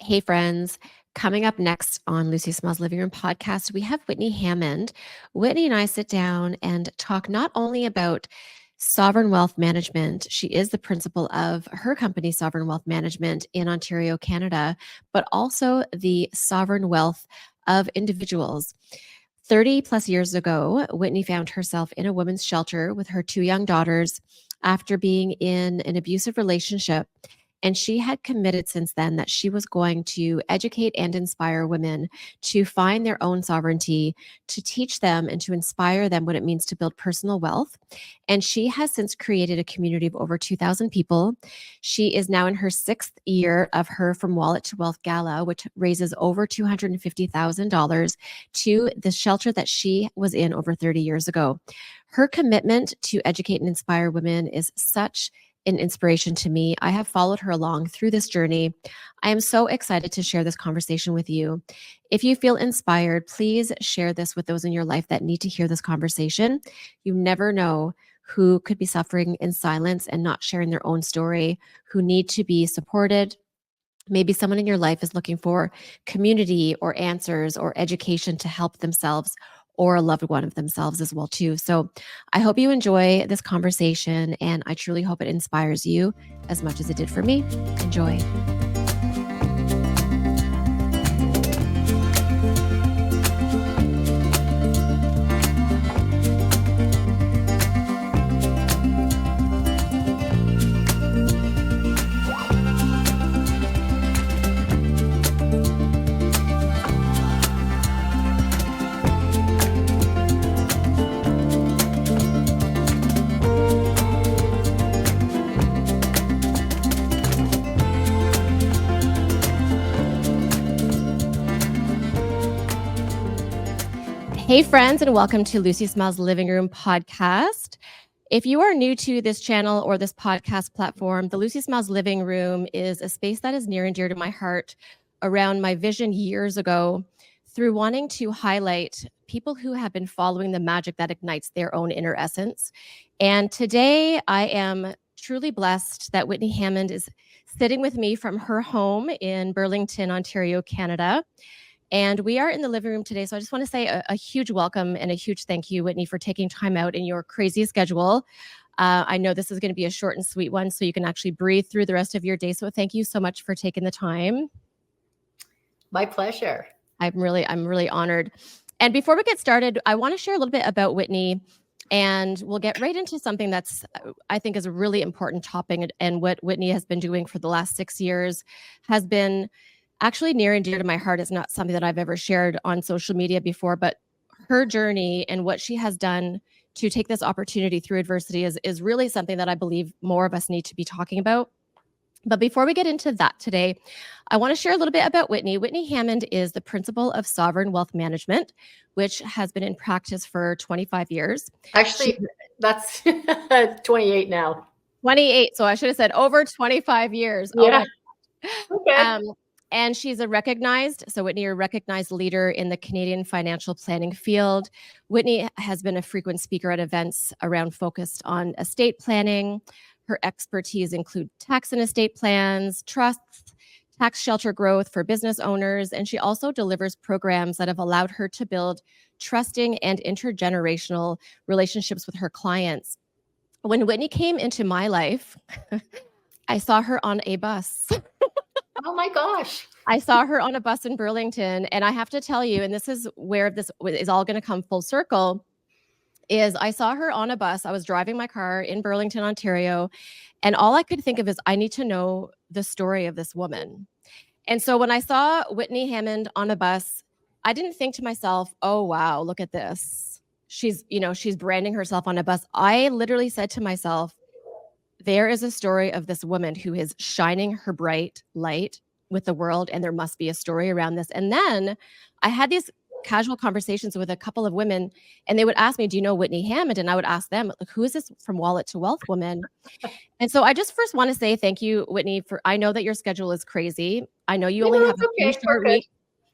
Hey, friends. Coming up next on Lucy Small's Living Room podcast, we have Whitney Hammond. Whitney and I sit down and talk not only about sovereign wealth management, she is the principal of her company, Sovereign Wealth Management in Ontario, Canada, but also the sovereign wealth of individuals. 30 plus years ago, Whitney found herself in a women's shelter with her two young daughters after being in an abusive relationship. And she had committed since then that she was going to educate and inspire women to find their own sovereignty, to teach them and to inspire them what it means to build personal wealth. And she has since created a community of over 2,000 people. She is now in her sixth year of her From Wallet to Wealth Gala, which raises over $250,000 to the shelter that she was in over 30 years ago. Her commitment to educate and inspire women is such an inspiration to me. I have followed her along through this journey. I am so excited to share this conversation with you. If you feel inspired, please share this with those in your life that need to hear this conversation. You never know who could be suffering in silence and not sharing their own story, who need to be supported. Maybe someone in your life is looking for community or answers or education to help themselves or a loved one of themselves as well too. So I hope you enjoy this conversation, and I truly hope it inspires you as much as it did for me. Enjoy. Hey, friends, and welcome to Lucy Small's Living Room podcast. If you are new to this channel or this podcast platform, the Lucy Small's Living Room is a space that is near and dear to my heart around my vision years ago through wanting to highlight people who have been following the magic that ignites their own inner essence. And today I am truly blessed that Whitney Hammond is sitting with me from her home in Burlington, Ontario, Canada. And we are in the living room today. So I just want to say a huge welcome and a huge thank you, Whitney, for taking time out in your crazy schedule. I know this is going to be a short and sweet one, so you can actually breathe through the rest of your day. So thank you so much for taking the time. My pleasure. I'm really honored. And before we get started, I want to share a little bit about Whitney, and we'll get right into something that's, I think, is a really important topic. And what Whitney has been doing for the last 6 years has been actually near and dear to my heart. It's not something that I've ever shared on social media before, but her journey and what she has done to take this opportunity through adversity is really something that I believe more of us need to be talking about. But before we get into that today, I want to share a little bit about Whitney. Whitney Hammond is the principal of Sovereign Wealth Management, which has been in practice for 25 years. Actually, that's 28 now. 28. So I should have said over 25 years. Yeah. Oh my. Okay. And she's a recognized leader in the Canadian financial planning field. Whitney has been a frequent speaker at events around focused on estate planning. Her expertise include tax and estate plans, trusts, tax shelter growth for business owners, and she also delivers programs that have allowed her to build trusting and intergenerational relationships with her clients. When Whitney came into my life, I saw her on a bus. Oh my gosh. I saw her on a bus in Burlington, and I have to tell you, and this is where this is all going to come full circle, is I saw her on a bus. I was driving my car in Burlington, Ontario, and all I could think of is I need to know the story of this woman. And so when I saw Whitney Hammond on a bus, I didn't think to myself, oh, wow, look at this. She's branding herself on a bus. I literally said to myself, there is a story of this woman who is shining her bright light with the world, and there must be a story around this. And then I had these casual conversations with a couple of women, and they would ask me, do you know Whitney Hammond? And I would ask them, like, who is this From Wallet to Wealth woman? And so I just first want to say thank you, Whitney, I know that your schedule is crazy. I know you only have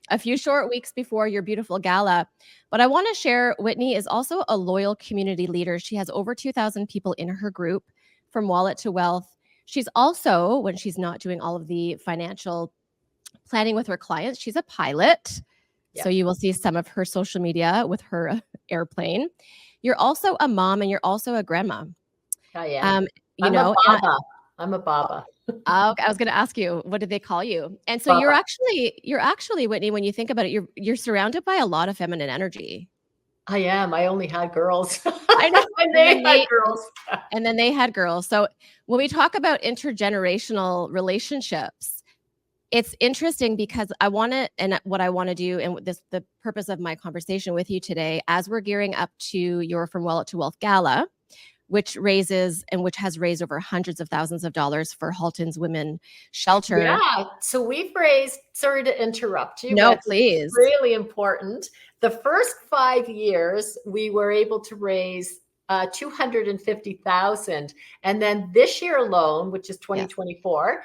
a few short weeks before your beautiful gala, but I want to share Whitney is also a loyal community leader. She has over 2,000 people in her group, From Wallet to Wealth. She's also, when she's not doing all of the financial planning with her clients. She's a pilot. So Yeah, you will see some of her social media with her airplane. You're also a mom and you're also a grandma. I am. Um, you I'm a know, and baba. I'm a baba. I was going to ask you, what did they call you? And so Baba. you're actually, Whitney, when you think about it, you're surrounded by a lot of feminine energy. I am. I only had girls. I know. And And they then had they girls. and then they had girls. So when we talk about intergenerational relationships, it's interesting because I want to, and what I want to do, and the purpose of my conversation with you today, as we're gearing up to your From Wallet to Wealth Gala, which has raised over hundreds of thousands of dollars for Halton's Women Shelter. Yeah. So we've raised, sorry to interrupt you, No, but it's please. really important. The first 5 years, we were able to raise 250,000. And then this year alone, which is Yes. 2024,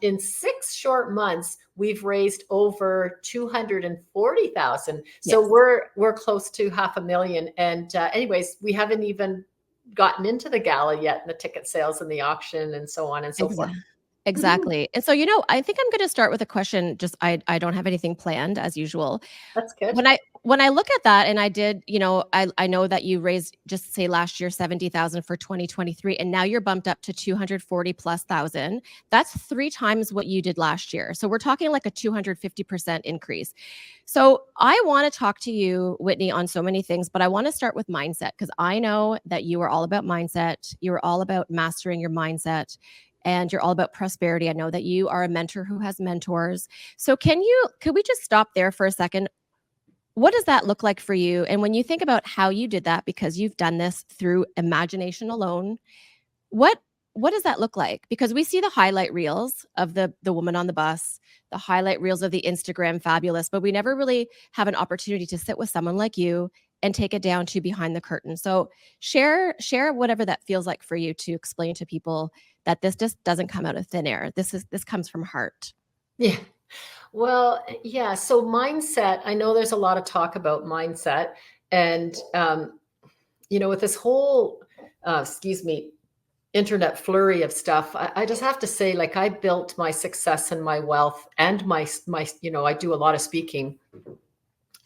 in 6 short months, we've raised over 240,000. So Yes. we're close to 500,000. And anyways, we haven't even gotten into the gala yet, and the ticket sales and the auction and so on and so forth. Exactly. And so, I think I'm going to start with a question. Just I don't have anything planned as usual. That's good. When I look at that, and I did, I know that you raised, just say last year, 70,000 for 2023, and now you're bumped up to 240 plus thousand. That's 3 times what you did last year. So we're talking like a 250% increase. So I want to talk to you, Whitney, on so many things, but I want to start with mindset, because I know that you are all about mindset. You're all about mastering your mindset, and you're all about prosperity. I know that you are a mentor who has mentors. So could we just stop there for a second? What does that look like for you? And when you think about how you did that, because you've done this through imagination alone, what what does that look like? Because we see the highlight reels of the woman on the bus, the highlight reels of the Instagram fabulous, but we never really have an opportunity to sit with someone like you and take it down to behind the curtain. So share whatever that feels like for you, to explain to people that this just doesn't come out of thin air. This comes from heart. Yeah. Well, yeah. So mindset, I know there's a lot of talk about mindset. And, with this whole, excuse me, internet flurry of stuff, I just have to say, like, I built my success and my wealth and I do a lot of speaking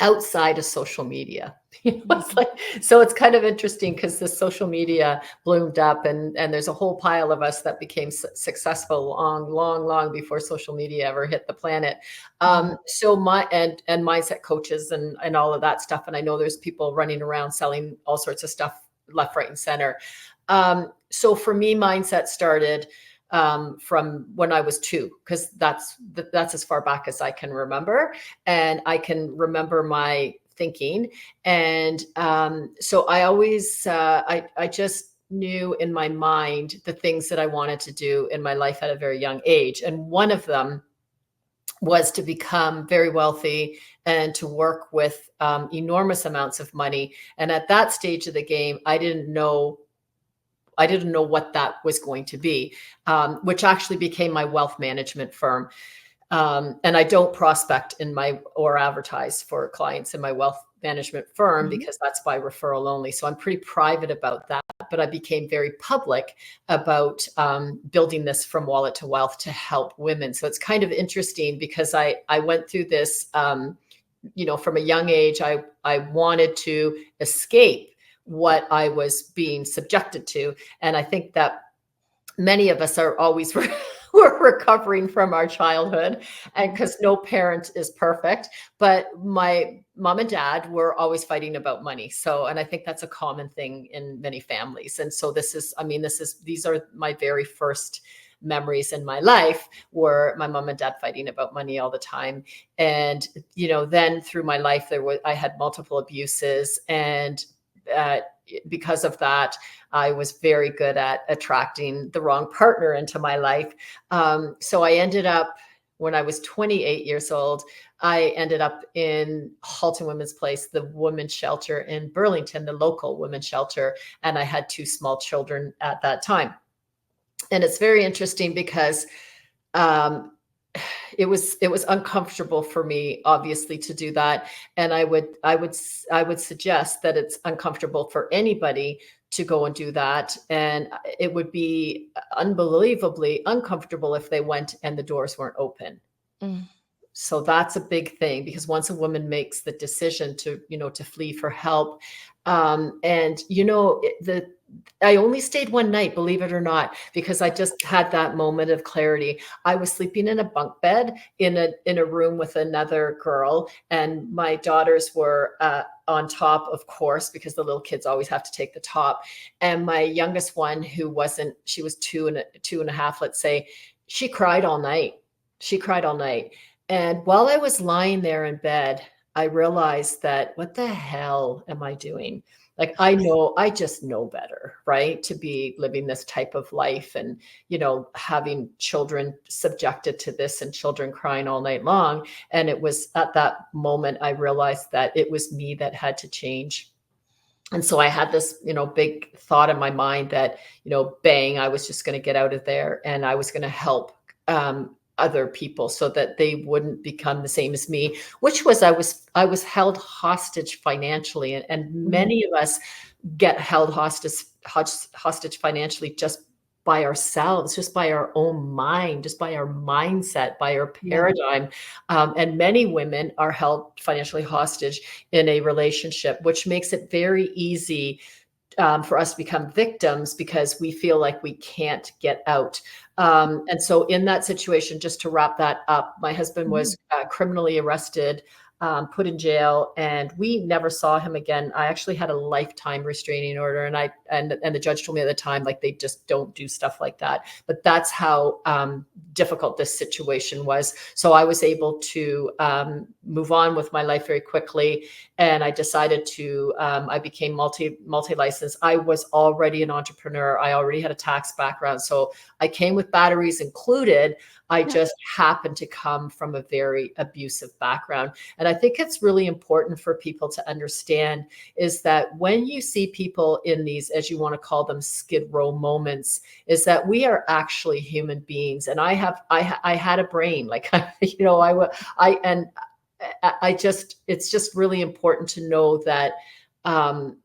outside of social media. It's like, so it's kind of interesting because the social media bloomed up, and there's a whole pile of us that became successful long before social media ever hit the planet. So and mindset coaches and all of that stuff. And I know there's people running around selling all sorts of stuff left, right, and center. So for me, mindset started from when I was 2, because that's as far back as I can remember, and I can remember my thinking. And so I always, I just knew in my mind the things that I wanted to do in my life at a very young age, and one of them was to become very wealthy and to work with enormous amounts of money. And at that stage of the game, I didn't know what that was going to be, which actually became my wealth management firm. And I don't prospect or advertise for clients in my wealth management firm, because that's by referral only. So I'm pretty private about that. But I became very public about building this from wallet to wealth to help women. So it's kind of interesting because I went through this, from a young age. I wanted to escape what I was being subjected to. And I think that many of us are always we're recovering from our childhood, and because no parent is perfect, but my mom and dad were always fighting about money. So, and I think that's a common thing in many families. And so these are my very first memories in my life, were my mom and dad fighting about money all the time. And, then through my life, I had multiple abuses, and because of that, I was very good at attracting the wrong partner into my life. So I ended up, when I was 28 years old, I ended up in Halton Women's Place, the women's shelter in Burlington, the local women's shelter. And I had 2 small children at that time. And it's very interesting because it was uncomfortable for me, obviously, to do that. And I would suggest that it's uncomfortable for anybody to go and do that. And it would be unbelievably uncomfortable if they went and the doors weren't open. So that's a big thing, because once a woman makes the decision to, to flee for help, and I only stayed one night, believe it or not, because I just had that moment of clarity. I was sleeping in a bunk bed in a room with another girl, and my daughters were on top, of course, because the little kids always have to take the top. And my youngest one, who wasn't, she was two and a half, let's say, she cried all night. She cried all night. And while I was lying there in bed, I realized that, what the hell am I doing? Like, I just know better, right? To be living this type of life, and, having children subjected to this, and children crying all night long. And it was at that moment I realized that it was me that had to change. And so I had this, big thought in my mind that, bang, I was just going to get out of there, and I was going to help other people so that they wouldn't become the same as me, which was, I was held hostage financially. And many of us get held hostage financially just by ourselves, just by our own mind, just by our mindset, by our Yeah. paradigm. And many women are held financially hostage in a relationship, which makes it very easy for us to become victims, because we feel like we can't get out. And so in that situation, just to wrap that up, my husband Mhm. was criminally arrested, put in jail, and we never saw him again. I actually had a lifetime restraining order, and the judge told me at the time, like, they just don't do stuff like that. But that's how difficult this situation was. So I was able to move on with my life very quickly, and I decided to. I became multi licensed. I was already an entrepreneur. I already had a tax background, so I came with batteries included. I Yeah. just happened to come from a very abusive background. And I think it's really important for people to understand is that when you see people in these, as you want to call them, skid row moments, is that we are actually human beings. And I had a brain, like, it's just really important to know that um,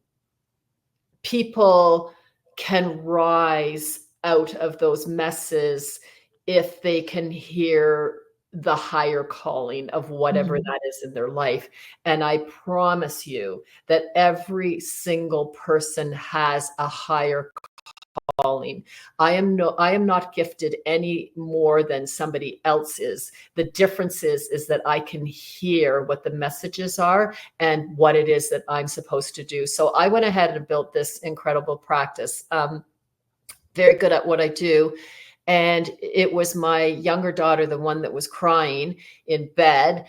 people can rise out of those messes if they can hear the higher calling of whatever Mhm. that is in their life. And I promise you that every single person has a higher calling. I am not gifted any more than somebody else is. The difference is that I can hear what the messages are and what it is that I'm supposed to do. So I went ahead and built this incredible practice. Very good at what I do. And it was my younger daughter, the one that was crying in bed,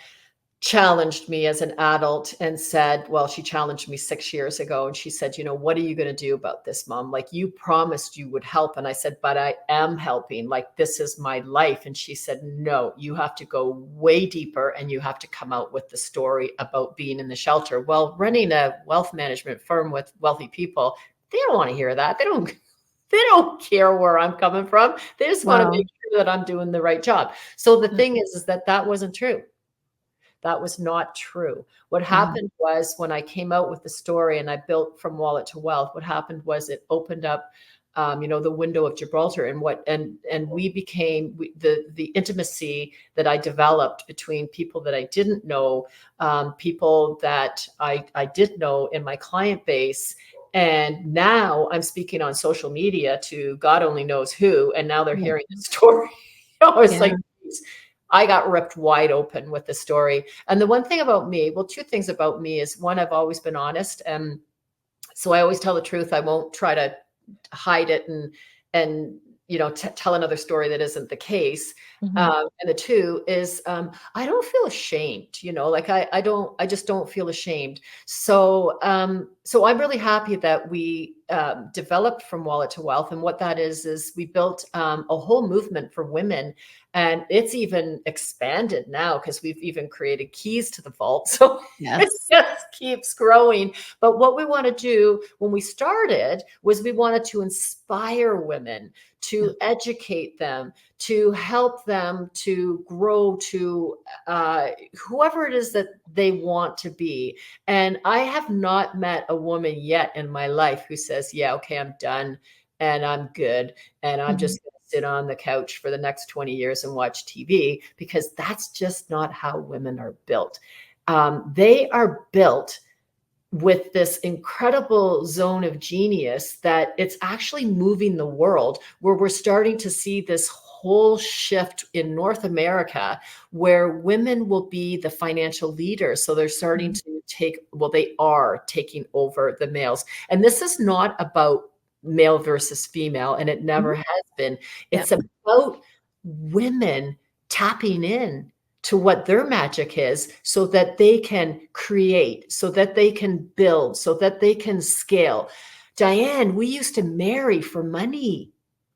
challenged me as an adult and said, well, she challenged me 6 years ago. And she said, what are you going to do about this, Mom? Like, you promised you would help. And I said, but I am helping. Like, this is my life. And she said, no, you have to go way deeper, and you have to come out with the story about being in the shelter. Well, running a wealth management firm with wealthy people, they don't want to hear that. They don't care where I'm coming from. They just want to Wow. make sure that I'm doing the right job. So the thing is that wasn't true. That was not true. What Mhm. happened was, when I came out with the story and I built from wallet to wealth, what happened was it opened up, the window of Gibraltar, and we became the intimacy that I developed between people that I didn't know, people that I did know in my client base. And now I'm speaking on social media to God only knows who, and now they're Yeah. hearing the story. It's Yeah. like, geez, I got ripped wide open with the story. And the one thing about me, well, two things about me is, one, I've always been honest. And so I always tell the truth. I won't try to hide it and tell another story that isn't the case. Mhm. And the two is, I don't feel ashamed. Like, I just don't feel ashamed. So I'm really happy that we developed from wallet to wealth. And what that is we built a whole movement for women. And it's even expanded now, because we've even created keys to the vault. So it Yes. just keeps growing. But what we want to do when we started was, we wanted to inspire women, Yeah. to educate them, to help them to grow to whoever it is that they want to be. And I have not met a woman yet in my life who says, yeah, okay, I'm done and I'm good, and I'm Mhm. just going to sit on the couch for the next 20 years and watch TV, because that's just not how women are built. They are built with this incredible zone of genius that it's actually moving the world, where we're starting to see this whole shift in North America where women will be the financial leaders. So they're starting to they are taking over the males. And this is not about male versus female, and it never has been. It's about women tapping in to what their magic is, so that they can create, so that they can build, so that they can scale. Diane, we used to marry for money.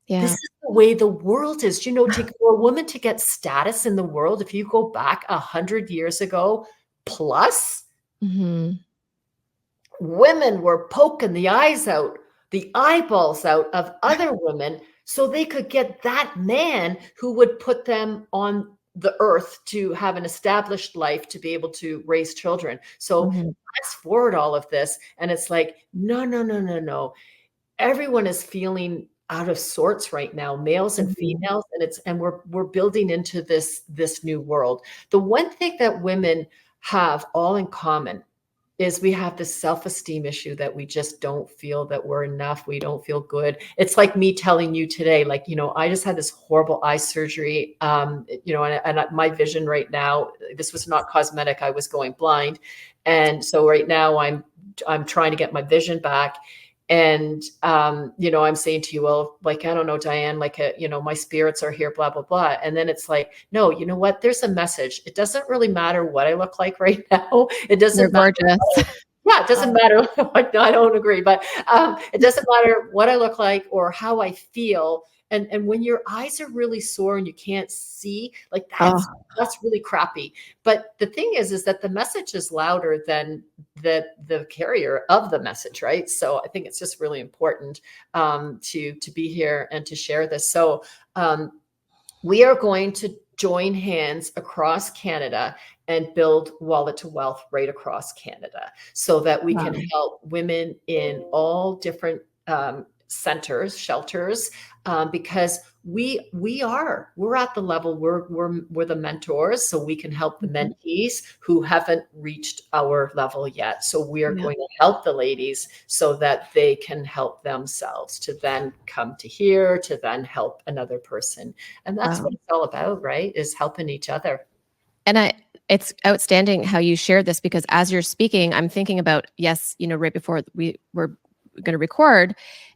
Yeah. This is the way the world is. You know, for a woman to get status in the world, if you go back 100 years ago plus, women were poking the eyeballs out of other women, so they could get that man who would put them on the earth to have an established life, to be able to raise children. So fast forward all of this, and it's like, no. Everyone is feeling out of sorts right now, males and females, and we're building into this new world. The one thing that women have all in common is we have this self-esteem issue, that we just don't feel that we're enough. We don't feel good. It's like me telling you today, like, I just had this horrible eye surgery, and my vision right now, this was not cosmetic. I was going blind. And so right now I'm trying to get my vision back. And, I'm saying to you, well, like, I don't know, Diane, like, my spirits are here, blah, blah, blah. And then it's like, no, you know what? There's a message. It doesn't really matter what I look like right now. It doesn't matter. Yeah, it doesn't matter. I don't agree, but it doesn't matter what I look like or how I feel. And when your eyes are really sore and you can't see, like, that's really crappy. But the thing is that the message is louder than the carrier of the message, right? So I think it's just really important to be here and to share this. So we are going to join hands across Canada and build Wallet to Wealth right across Canada, so that we can help women in all different centers, shelters, because we're at the level, we're the mentors, so we can help the mentees who haven't reached our level yet. So we are going to help the ladies so that they can help themselves, to then come to here, to then help another person. And that's what it's all about, right? Is helping each other. And it's outstanding how you shared this, because as you're speaking, I'm thinking about, right before we were going to record,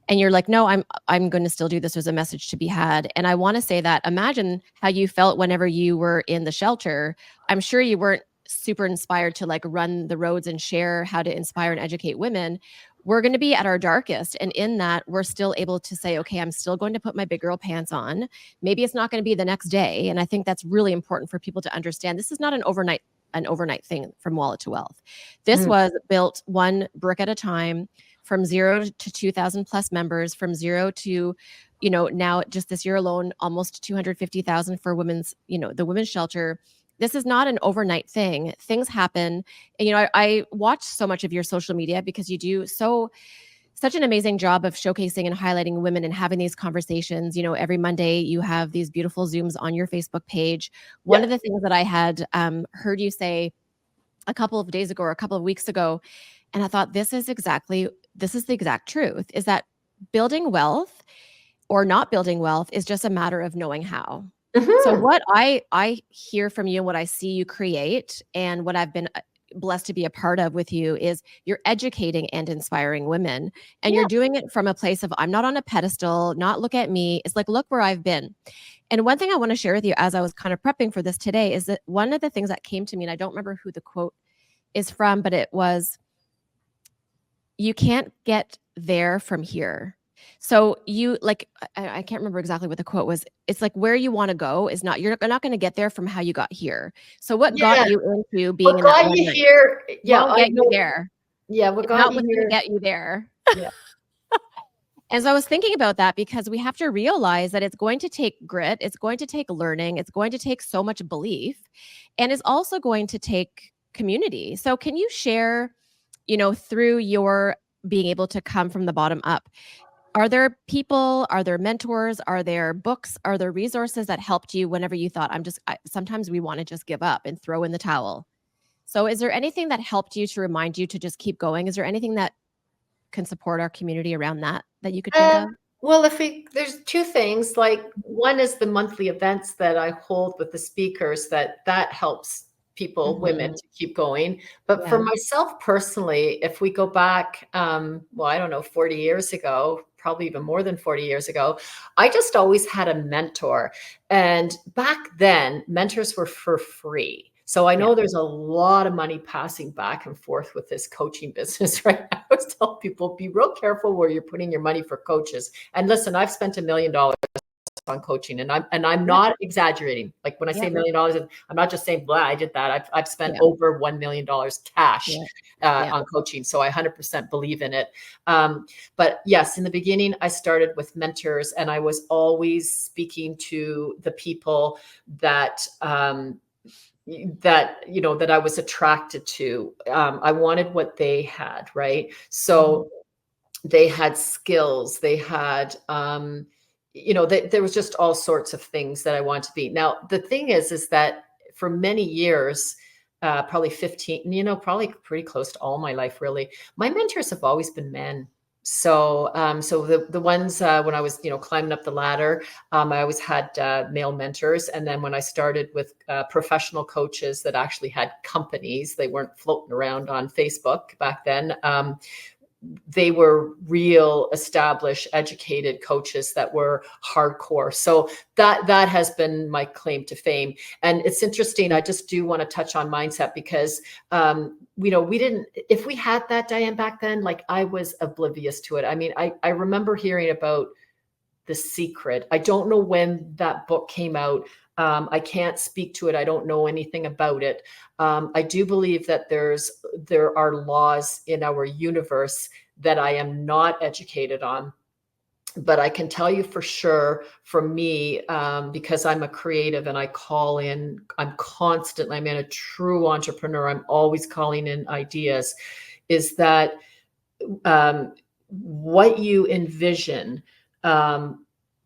and you're like, no, I'm going to still do this. There's a message to be had. And I want to say that, imagine how you felt whenever you were in the shelter. I'm sure you weren't super inspired to like run the roads and share how to inspire and educate women. We're going to be at our darkest. And in that, we're still able to say, okay, I'm still going to put my big girl pants on. Maybe it's not going to be the next day. And I think that's really important for people to understand. This is not an overnight thing from Wallet to Wealth. This was built one brick at a time, from 0 to 2,000 plus members, from 0 to, now just this year alone, almost 250,000 for women's, the women's shelter. This is not an overnight thing. Things happen. And, I watch so much of your social media, because you do such an amazing job of showcasing and highlighting women and having these conversations. Every Monday you have these beautiful Zooms on your Facebook page. One of the things that I had heard you say a couple of days ago or a couple of weeks ago, and I thought this is the exact truth, is that building wealth or not building wealth is just a matter of knowing how. So what I hear from you, what I see you create, and what I've been blessed to be a part of with you, is you're educating and inspiring women. And you're doing it from a place of, I'm not on a pedestal, not look at me. It's like, look where I've been. And one thing I want to share with you as I was kind of prepping for this today is that one of the things that came to me, and I don't remember who the quote is from, but it was, you can't get there from here. So you I can't remember exactly what the quote was. It's like, where you want to go is not, you're not going to get there from how you got here. So what got you into being in that you here? Yeah, won't get you there. Yeah, what got you here? Get you there. Yeah. And so I was thinking about that, because we have to realize that it's going to take grit, it's going to take learning, it's going to take so much belief, and it's also going to take community. So can you share, through your being able to come from the bottom up, Are there people, are there mentors, are there books, are there resources that helped you whenever you thought, sometimes we want to just give up and throw in the towel. So is there anything that helped you to remind you to just keep going? Is there anything that can support our community around that you could think Uh, of? well, there's two things. Like one is the monthly events that I hold with the speakers that helps people, women, Mhm. to keep going. But for Yeah. myself personally, if we go back, well, I don't know, 40 years ago, probably even more than 40 years ago, I just always had a mentor. And back then, mentors were for free. So I Yeah. know there's a lot of money passing back and forth with this coaching business right now. I always tell people, be real careful where you're putting your money for coaches. And listen, I've spent $1 million on coaching, and I'm Yep. not exaggerating. Like when I say Yep. $1 million, I'm not just saying, blah, I did that. I've spent Yeah. over $1 million cash Yeah. Yeah. on coaching. So I 100% believe in it. But yes, in the beginning, I started with mentors, and I was always speaking to the people that, that I was attracted to. I wanted what they had, right? Mhm. So they had skills, they had, there was just all sorts of things that I wanted to be. Now, the thing is that for many years, probably 15, probably pretty close to all my life, really, my mentors have always been men. So the ones when I was, climbing up the ladder, I always had male mentors, and then when I started with professional coaches that actually had companies, they weren't floating around on Facebook back then. They were real established educated coaches that were hardcore. So that has been my claim to fame. And it's interesting, I just do want to touch on mindset, because we didn't, if we had that, Diane, back then, like, I was oblivious to it. I mean, I remember hearing about The Secret. I don't know when that book came out. I can't speak to it. I don't know anything about it. I do believe that there are laws in our universe that I am not educated on. But I can tell you for sure, for me, because I'm a creative and I call in, I'm a true entrepreneur. I'm always calling in ideas, is that what you envision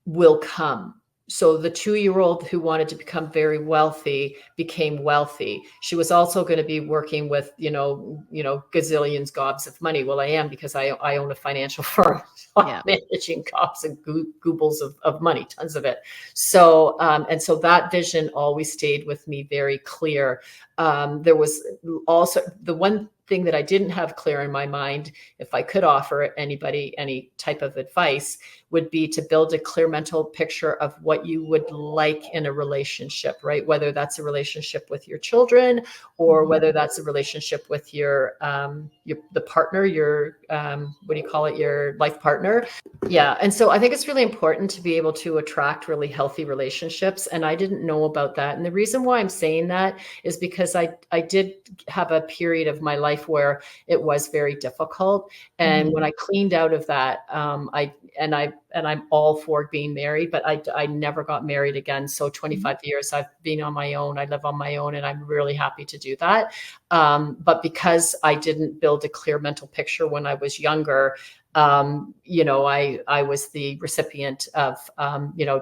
will come. So the 2-year-old who wanted to become very wealthy became wealthy. She was also going to be working with, gazillions, gobs of money. Well, I am, because I own a financial firm. I'm Yeah. managing gobs and goobles of money, tons of it. So, and so that vision always stayed with me very clear. There was also the one thing that I didn't have clear in my mind, if I could offer anybody any type of advice, would be to build a clear mental picture of what you would like in a relationship, right? Whether that's a relationship with your children, or Mhm. whether that's a relationship with your the partner, your what do you call it, your life partner. Yeah. And so I think it's really important to be able to attract really healthy relationships. And I didn't know about that. And the reason why I'm saying that is because I did have a period of my life where it was very difficult. And when Mhm. I cleaned out of that, I'm all for being married, but I never got married again. So Mhm. 25 years I've been on my own. I live on my own, and I'm really happy to do that. But because I didn't build a clear mental picture when I was younger, I was the recipient of,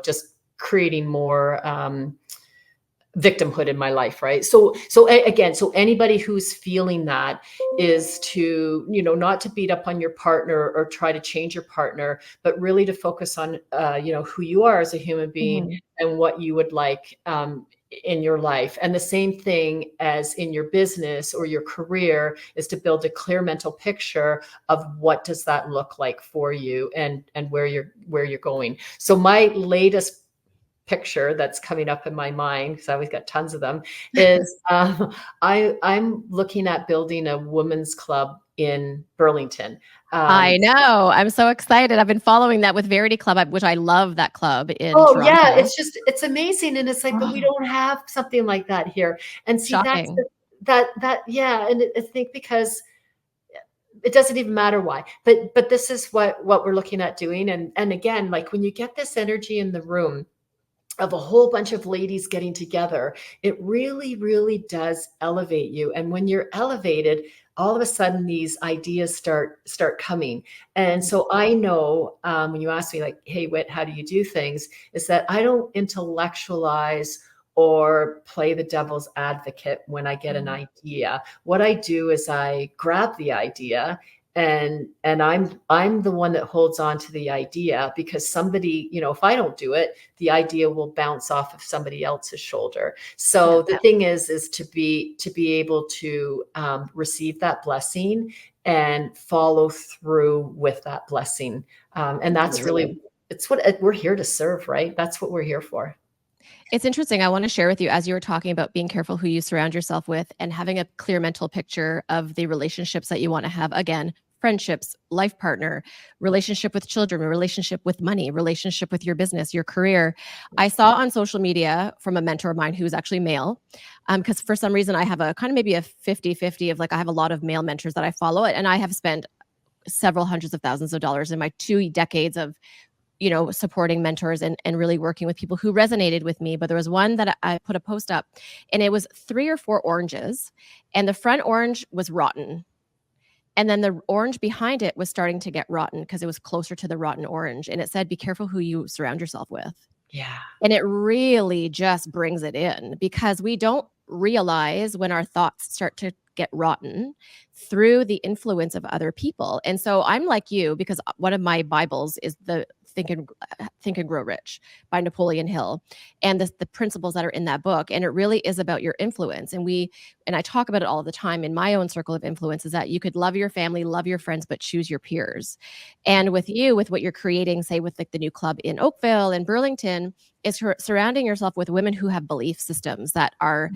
just creating more victimhood in my life, right? Again, so anybody who's feeling that is to, not to beat up on your partner or try to change your partner, but really to focus on, who you are as a human being Mhm. and what you would like in your life. And the same thing as in your business or your career is to build a clear mental picture of what does that look like for you, and where you're going. So my latest picture that's coming up in my mind, because I always got tons of them, is I'm looking at building a women's club in Burlington. I know. I'm so excited. I've been following that with Verity Club, which I love that club in Oh yeah, Toronto. it's amazing, and it's like, but we Oh, don't have something like that here. And see, that's shocking. yeah, and I think because it doesn't even matter why, but this is what we're looking at doing. And again, like when you get this energy in the room, of a whole bunch of ladies getting together, it really, really does elevate you. And when you're elevated, all of a sudden these ideas start coming. And so I know, when you ask me like, hey, Whit, how do you do things, is that I don't intellectualize or play the devil's advocate when I get an idea. What I do is I grab the idea, and I'm the one that holds on to the idea, because somebody, if I don't do it, the idea will bounce off of somebody else's shoulder. So the thing is to be able to receive that blessing and follow through with that blessing. And that's really, it's what we're here to serve, right? That's what we're here for. It's interesting. I want to share with you, as you were talking about being careful who you surround yourself with and having a clear mental picture of the relationships that you want to have. Again, friendships, life partner, relationship with children, relationship with money, relationship with your business, your career. I saw on social media from a mentor of mine who's actually male, because for some reason I have a kind of maybe a 50-50 of like, I have a lot of male mentors that I follow, and I have spent several hundreds of thousands of dollars in my 2 decades of supporting mentors and really working with people who resonated with me. But there was one that I put a post up, and it was 3 or 4 oranges, and the front orange was rotten. And then the orange behind it was starting to get rotten because it was closer to the rotten orange. And it said, be careful who you surround yourself with. Yeah. And it really just brings it in, because we don't realize when our thoughts start to get rotten through the influence of other people. And so I'm like you, because one of my Bibles is the Think and Grow Rich by Napoleon Hill, and the principles that are in that book. And it really is about your influence. And I talk about it all the time in my own circle of influence, is that you could love your family, love your friends, but choose your peers. And with what you're creating, say with like the new club in Oakville and Burlington, is surrounding yourself with women who have belief systems that are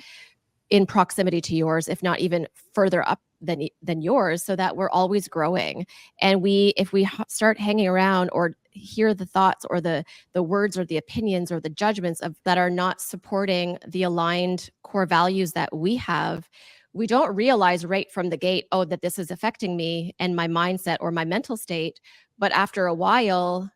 in proximity to yours, if not even further up than yours, so that we're always growing. And if we start hanging around or hear the thoughts or the words or the opinions or the judgments that are not supporting the aligned core values that we have, we don't realize right from the gate, oh, that this is affecting me and my mindset or my mental state. But after a while,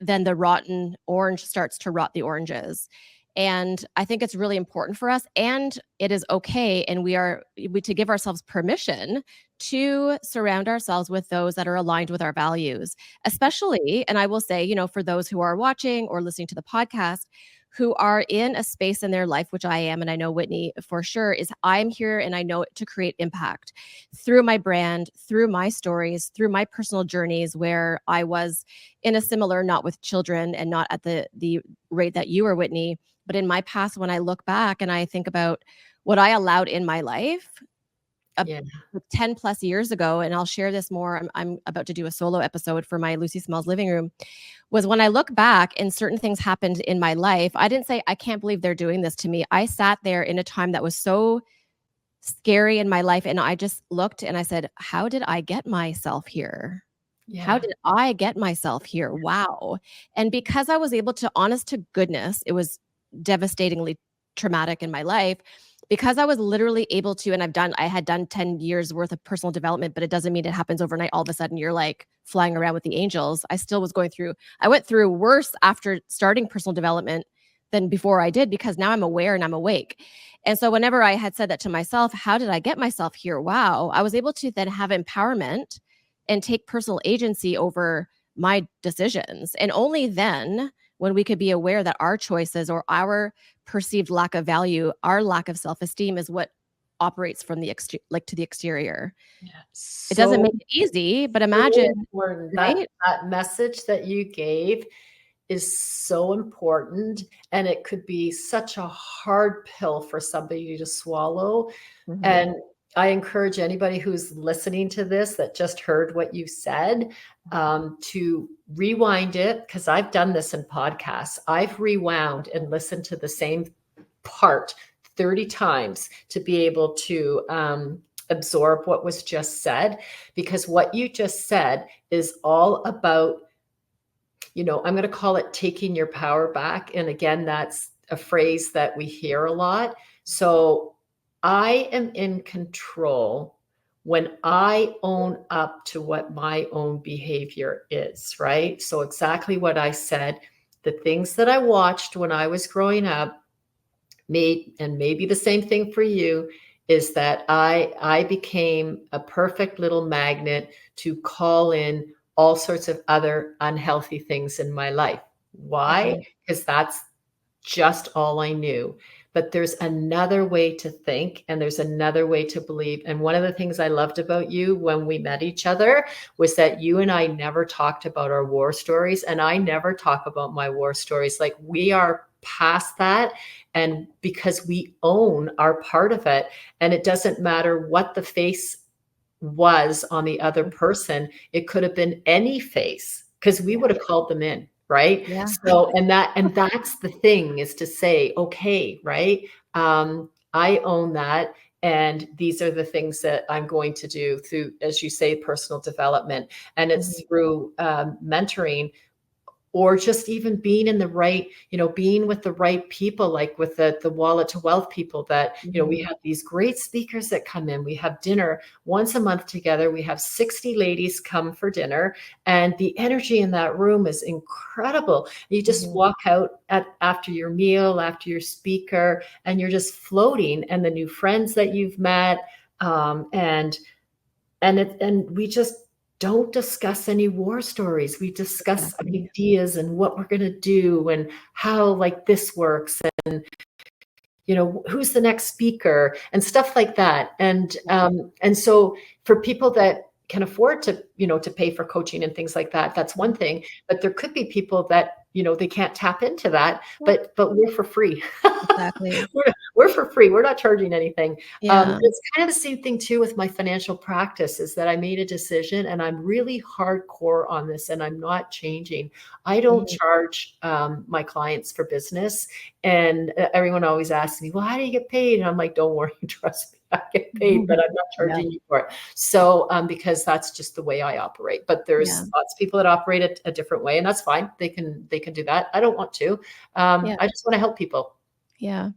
then the rotten orange starts to rot the oranges. And I think it's really important for us, and it is okay. And we to give ourselves permission to surround ourselves with those that are aligned with our values, especially, and I will say, for those who are watching or listening to the podcast, who are in a space in their life, which I am, and I know Whitney for sure, is I'm here and I know to create impact through my brand, through my stories, through my personal journeys, where I was in a similar, not with children and not at the rate that you were, Whitney, but in my past, when I look back and I think about what I allowed in my life 10 plus years ago, and I'll share this more. I'm about to do a solo episode for my Lucy Smells living room, was when I look back and certain things happened in my life. I didn't say, I can't believe they're doing this to me. I sat there in a time that was so scary in my life. And I just looked and I said, how did I get myself here? Yeah. How did I get myself here? Wow. And because I was able to, honest to goodness, it was devastatingly traumatic in my life, because I was literally able to, and I had done 10 years worth of personal development, but it doesn't mean it happens overnight. All of a sudden you're like flying around with the angels. I went through worse after starting personal development than before I did, because now I'm aware and I'm awake. And so whenever I had said that to myself, how did I get myself here? Wow. I was able to then have empowerment and take personal agency over my decisions. And only then, when we could be aware that our choices or our perceived lack of value, our lack of self-esteem, is what operates from the to the exterior. Yeah. It doesn't make it easy, but imagine, right? That message that you gave is so important, and it could be such a hard pill for somebody to swallow. Mm-hmm. And I encourage anybody who's listening to this that just heard what you said, to rewind it, because I've done this in podcasts. I've rewound and listened to the same part 30 times to be able to absorb what was just said, because what you just said is all about, I'm going to call it taking your power back. And again, that's a phrase that we hear a lot. So I am in control when I own up to what my own behavior is, right? So exactly what I said, the things that I watched when I was growing up made, and maybe the same thing for you, is that I became a perfect little magnet to call in all sorts of other unhealthy things in my life. Why? Mhm. Because that's just all I knew. But there's another way to think and there's another way to believe. And one of the things I loved about you when we met each other was that you and I never talked about our war stories. And I never talk about my war stories. Like, we are past that. And because we own our part of it, and it doesn't matter what the face was on the other person, it could have been any face because we Yeah. would have called them in, right? Yeah. So, and that's the thing, is to say, okay, right? I own that. And these are the things that I'm going to do through, as you say, personal development. And it's Mhm. through mentoring, or just even being in the right, being with the right people, like with the wallet to wealth people that, we Mhm. have these great speakers that come in. We have dinner once a month together. We have 60 ladies come for dinner, and the energy in that room is incredible. You just Mhm. walk out after your meal, after your speaker, and you're just floating, and the new friends that you've met, and we just don't discuss any war stories. We discuss Exactly. ideas and what we're going to do and how, like, this works, and who's the next speaker and stuff like that. And so for people that can afford to, to pay for coaching and things like that, that's one thing. But there could be people that, they can't tap into that, Yeah, but we're for free. exactly. we're for free. We're not charging anything. Yeah. It's kind of the same thing too with my financial practice, is that I made a decision, and I'm really hardcore on this, and I'm not changing. I don't Mhm. charge my clients for business. And everyone always asks me, well, how do you get paid? And I'm like, don't worry, trust me, I get paid, but I'm not Yeah. charging you for it. So, because that's just the way I operate. But Yeah. there's lots of people that operate it a different way, and that's fine. They can do that. I don't want to. Yeah. I just want to help people. Yeah.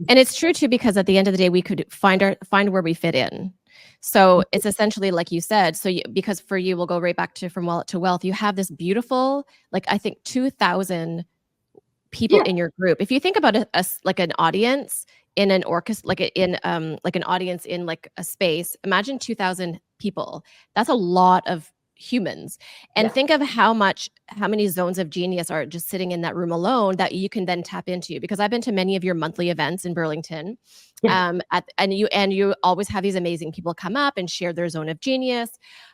And it's true too, because at the end of the day, we could find where we fit in. So it's essentially like you said, so because for you, we'll go right back to from wallet to wealth. You have this beautiful, like I think 2,000 people Yeah, in your group. If you think about like an audience in an orchestra, like an audience in like a space, imagine 2,000 people. That's a lot of humans. And yeah, think of how many zones of genius are just sitting in that room alone that you can then tap into. Because I've been to many of your monthly events in Burlington. yeah, And you always have these amazing people come up and share their zone of genius.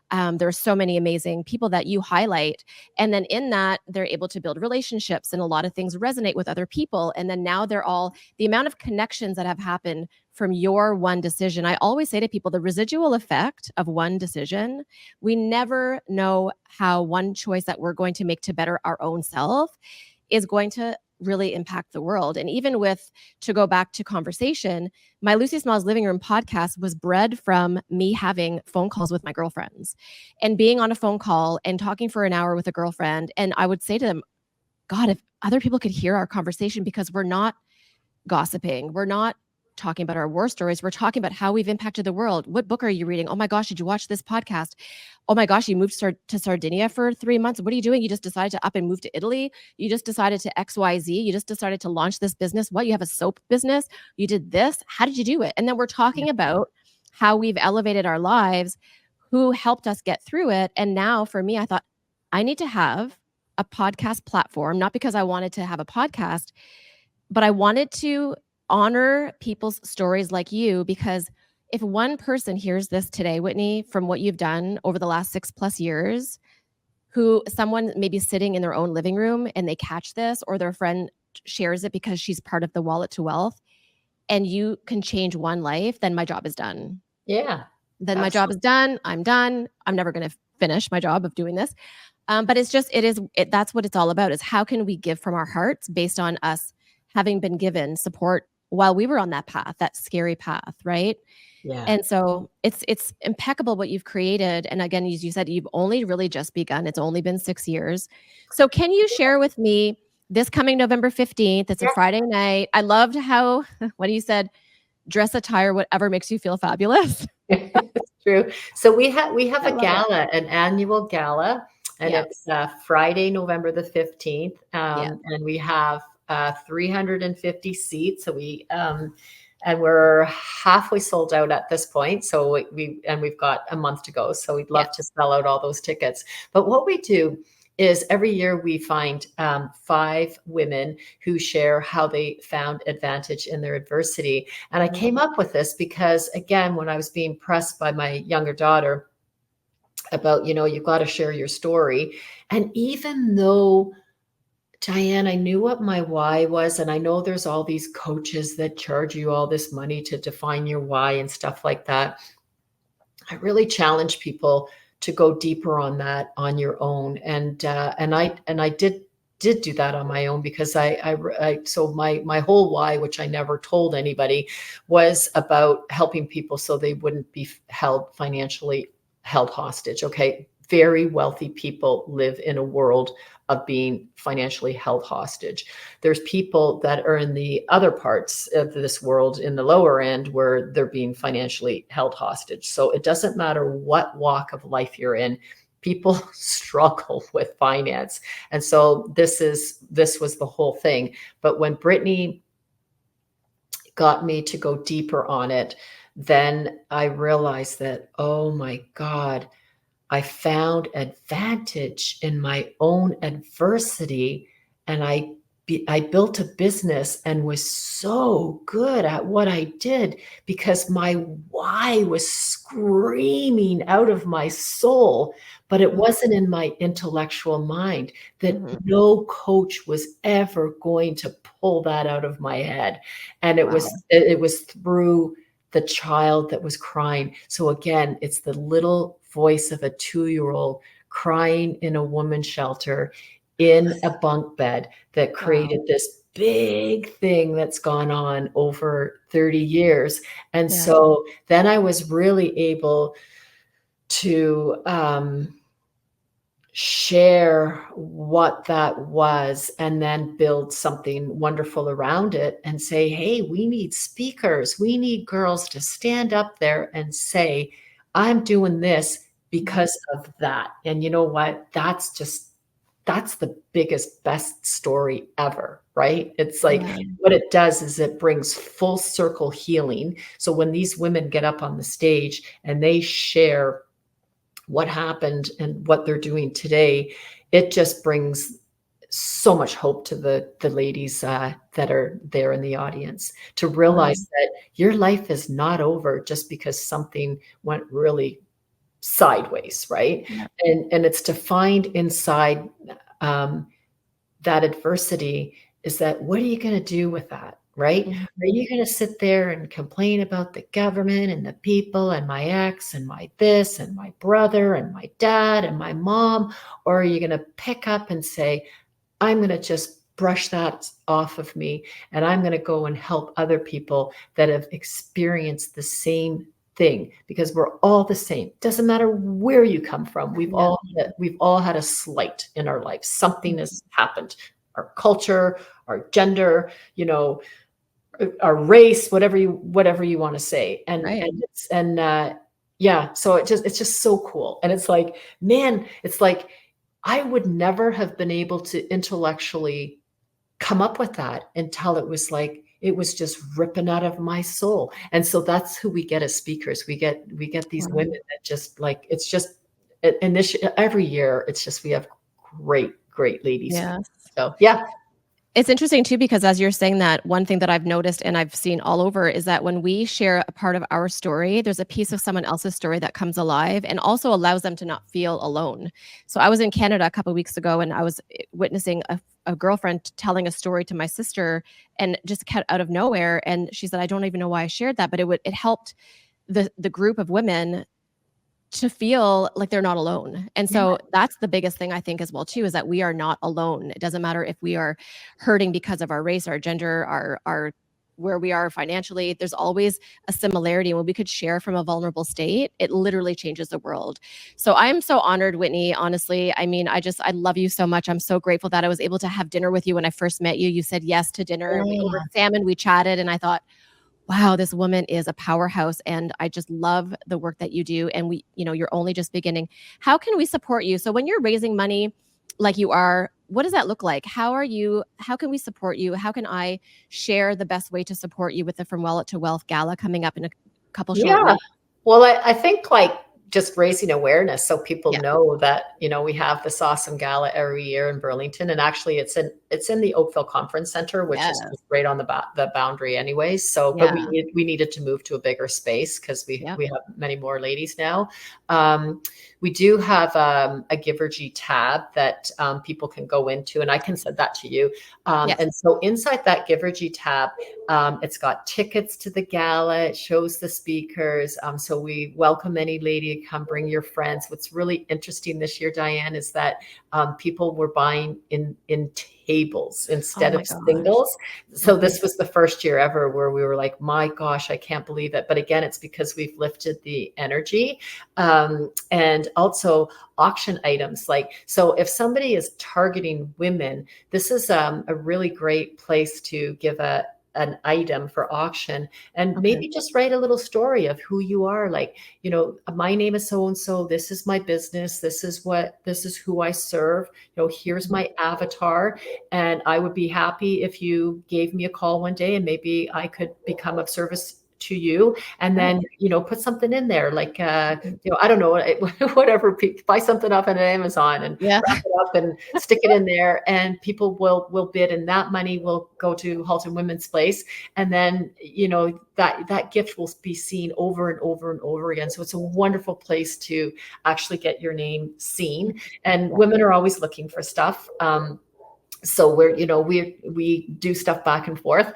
There are so many amazing people that you highlight, and then in that, they're able to build relationships, and a lot of things resonate with other people. And then now the amount of connections that have happened from your one decision. I always say to people, the residual effect of one decision, we never know how one choice that we're going to make to better our own self is going to really impact the world. And even with, to go back to conversation, my Lucy Smiles Living Room podcast was bred from me having phone calls with my girlfriends and being on a phone call and talking for an hour with a girlfriend. And I would say to them, God, if other people could hear our conversation, because we're not gossiping, we're not talking about our war stories, we're talking about how we've impacted the world. What book are you reading? Oh my gosh, did you watch this podcast? Oh my gosh, you moved to Sardinia for 3 months. What are you doing? You just decided to up and move to Italy. You just decided to XYZ. You just decided to launch this business. What? You have a soap business? You did this? How did you do it? And then we're talking about how we've elevated our lives, who helped us get through it. And now for me, I thought, I need to have a podcast platform, not because I wanted to have a podcast, but I wanted to honor people's stories like you, because if one person hears this today, Whitney, from what you've done over the last 6+ years, who someone may be sitting in their own living room and they catch this, or their friend shares it because she's part of the wallet to wealth, and you can change one life, then my job is done. yeah, Then my job absolutely. is done. I'm done. I'm never going to finish my job of doing this. But it's just, that's what it's all about, is how can we give from our hearts based on us having been given support while we were on that path, that scary path, right? Yeah. And so it's impeccable what you've created. And again, as you said, you've only really just begun. It's only been 6 years. So can you share with me this coming November 15th? It's a Friday night. I loved how, what you said, dress attire, whatever makes you feel fabulous. It's true. So we have I a love it. gala, an annual gala, and it's Friday, November the 15th. Yeah. And we have 350 seats. So and we're halfway sold out at this point. So we've got a month to go. So we'd love to sell out all those tickets. But what we do is every year we find 5 women who share how they found advantage in their adversity. And I came up with this because, again, when I was being pressed by my younger daughter about, you've got to share your story. And even though, Diane, I knew what my why was, and I know there's all these coaches that charge you all this money to define your why and stuff like that. I really challenge people to go deeper on that on your own, and I did do that on my own, because so my whole why, which I never told anybody, was about helping people so they wouldn't be financially held hostage. Okay, very wealthy people live in a world of being financially held hostage. There's people that are in the other parts of this world, in the lower end, where they're being financially held hostage. So it doesn't matter what walk of life you're in, people struggle with finance. And so this was the whole thing. But when Brittany got me to go deeper on it, then I realized that, oh my God, I found advantage in my own adversity, and I built a business and was so good at what I did because my why was screaming out of my soul, but it wasn't in my intellectual mind. That no coach was ever going to pull that out of my head. And it was through the child that was crying. So again, it's the little voice of a 2-year-old crying in a woman's shelter in a bunk bed that created this big thing that's gone on over 30 years. And so then I was really able to share what that was, and then build something wonderful around it and say, hey, we need speakers. We need girls to stand up there and say, I'm doing this because of that. And you know what? That's the biggest, best story ever, right? It's like what it does is it brings full circle healing. So when these women get up on the stage and they share what happened and what they're doing today, it just brings so much hope to the ladies that are there in the audience, to realize that your life is not over just because something went really sideways, right? And it's to find inside that adversity is that, what are you going to do with that? Right? Are you going to sit there and complain about the government and the people and my ex and my this and my brother and my dad and my mom? Or are you going to pick up and say, I'm going to just brush that off of me, and I'm going to go and help other people that have experienced the same thing, because we're all the same. Doesn't matter where you come from. We've all had a slight in our life. Something has happened. Our culture, our gender, our race, whatever you want to say. So it's just so cool. And it's like, man, it's like I would never have been able to intellectually come up with that until it was just ripping out of my soul. And so that's who we get as speakers. We get these women that just like, it's just, and this every year, it's just, we have great ladies. Yeah. So yeah. It's interesting too, because as you're saying that, one thing that I've noticed and I've seen all over is that when we share a part of our story, there's a piece of someone else's story that comes alive and also allows them to not feel alone. So I was in Canada a couple of weeks ago, and I was witnessing a girlfriend telling a story to my sister, and just out of nowhere. And she said, I don't even know why I shared that, but it helped the group of women to feel like they're not alone. And so that's the biggest thing I think as well too, is that we are not alone. It doesn't matter if we are hurting because of our race, our gender, our where we are financially. There's always a similarity. When we could share from a vulnerable state, it literally changes the world. So I'm so honored, Whitney, honestly. I mean, I love you so much. I'm so grateful that I was able to have dinner with you when I first met you. You said yes to dinner. We ordered salmon, we chatted, and I thought, wow, this woman is a powerhouse and I just love the work that you do. And you're only just beginning. How can we support you? So when you're raising money like you are, what does that look like? How can we support you? How can I share the best way to support you with the From Wallet to Wealth Gala coming up in a couple short Yeah. weeks? Well, I think like just raising awareness so people Yeah. know that, we have this awesome gala every year in Burlington. And actually it's in the Oakville Conference Center, which is Yeah. just right on the boundary anyways. So, but Yeah. we needed to move to a bigger space because Yeah. we have many more ladies now. Um, we do have a Givergy tab that people can go into, and I can send that to you. Yes. And so inside that Givergy tab, it's got tickets to the gala. It shows the speakers. So we welcome any lady to come. Bring your friends. What's really interesting this year, Diane, is that people were buying in tables Oh instead my of gosh. singles. So this was the first year ever where we were like, my gosh, I can't believe it. But again, it's because we've lifted the energy, and also auction items. So if somebody is targeting women, this is a really great place to give an item for auction, and Okay. maybe just write a little story of who you are. Like, my name is so and so, this is my business, this is who I serve, here's my avatar, and I would be happy if you gave me a call one day and maybe I could become of service to you. And Right. then put something in there like I don't know, whatever, buy something off on Amazon and Yeah. wrap it up and stick it in there, and people will bid, and that money will go to Halton Women's Place. And then that gift will be seen over and over and over again. So it's a wonderful place to actually get your name seen, and Yeah. women are always looking for stuff. So we do stuff back and forth.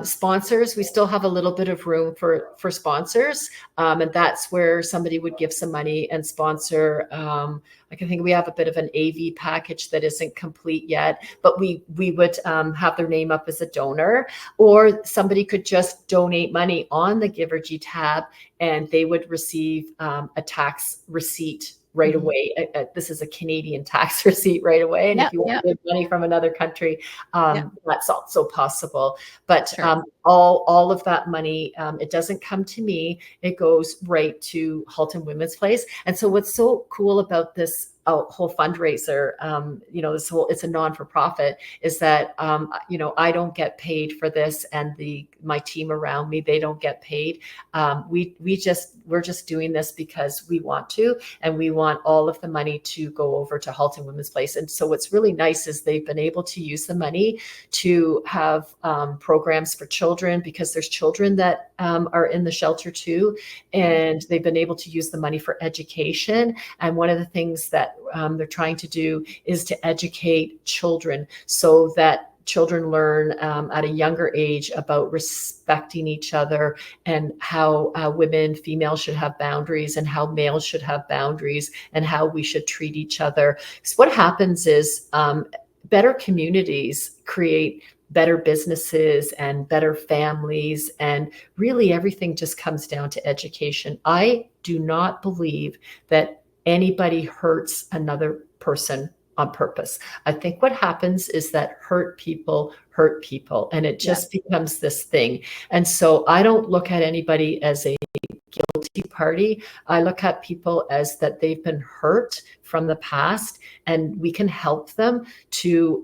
Sponsors, we still have a little bit of room for sponsors, and that's where somebody would give some money and sponsor. I can think we have a bit of an AV package that isn't complete yet, but we would have their name up as a donor, or somebody could just donate money on the Givergy tab, and they would receive a tax receipt right Mhm. away. This is a Canadian tax receipt right away. And if Yep. you want Yep. to give money from another country, Yep. that's also possible. But Sure. all of that money, it doesn't come to me. It goes right to Halton Women's Place. And so what's so cool about this whole fundraiser, it's a non-for-profit, is that, I don't get paid for this, and my team around me, they don't get paid. We're just doing this because we want to, and we want all of the money to go over to Halton Women's Place. And so what's really nice is they've been able to use the money to have programs for children, because there's children that are in the shelter too, and they've been able to use the money for education. And one of the things that they're trying to do is to educate children so that children learn at a younger age about respecting each other, and how females should have boundaries, and how males should have boundaries, and how we should treat each other. Because what happens is better communities create better businesses and better families, and really everything just comes down to education. I do not believe that anybody hurts another person on purpose. I think what happens is that hurt people, and it Yeah. just becomes this thing. And so I don't look at anybody as a guilty party. I look at people as that they've been hurt from the past, and we can help them to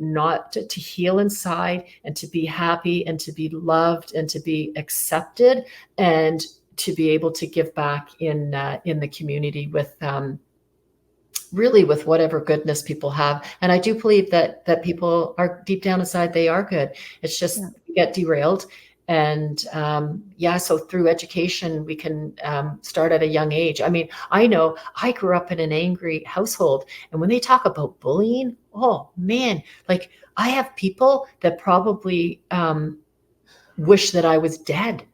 heal inside, and to be happy, and to be loved, and to be accepted, and to be able to give back in the community with really with whatever goodness people have. And I do believe that people are deep down inside, they are good. It's just Yeah. we get derailed. And so through education, we can start at a young age. I mean, I know I grew up in an angry household, and when they talk about bullying, oh man, like I have people that probably wish that I was dead,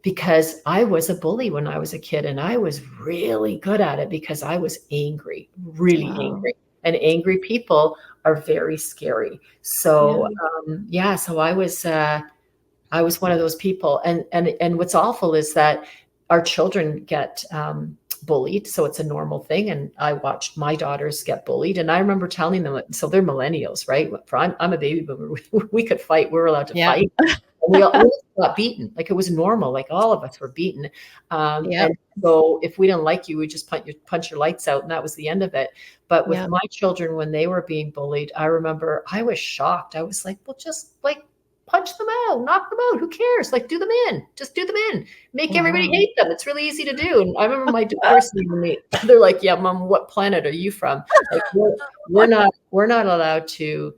because I was a bully when I was a kid, and I was really good at it because I was angry, really Wow. angry. And angry people are very scary. Yeah. So so I was one of those people. And what's awful is that our children get bullied, so it's a normal thing. And I watched my daughters get bullied, and I remember telling them, so they're millennials, right? I'm a baby boomer. We could fight. We're allowed to Yeah. fight. We all got beaten. Like, it was normal. Like, all of us were beaten. Yep. And so if we didn't like you, we just punch your lights out, and that was the end of it. But with Yep. my children, when they were being bullied, I remember I was shocked. I was like, well, just like punch them out, knock them out. Who cares? Like, do them in. Just do them in. Make everybody Wow. hate them. It's really easy to do. And I remember my divorce leaving me. They're like, yeah, Mom, what planet are you from? Like, we're not allowed to